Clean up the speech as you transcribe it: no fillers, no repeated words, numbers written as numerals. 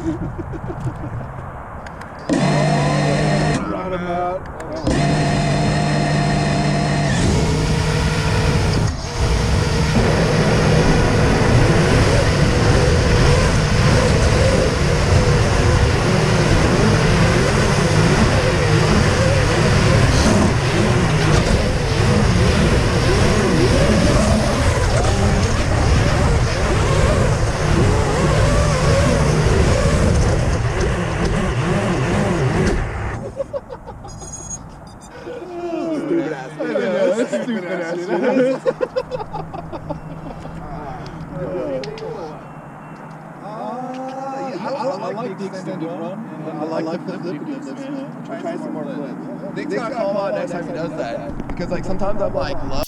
Brought him out. Stupid ass shit. I like the extended run. I like the flip against this, man. Try some more flips. Nick's gotta call out next time he does that. Because like sometimes I'm like low.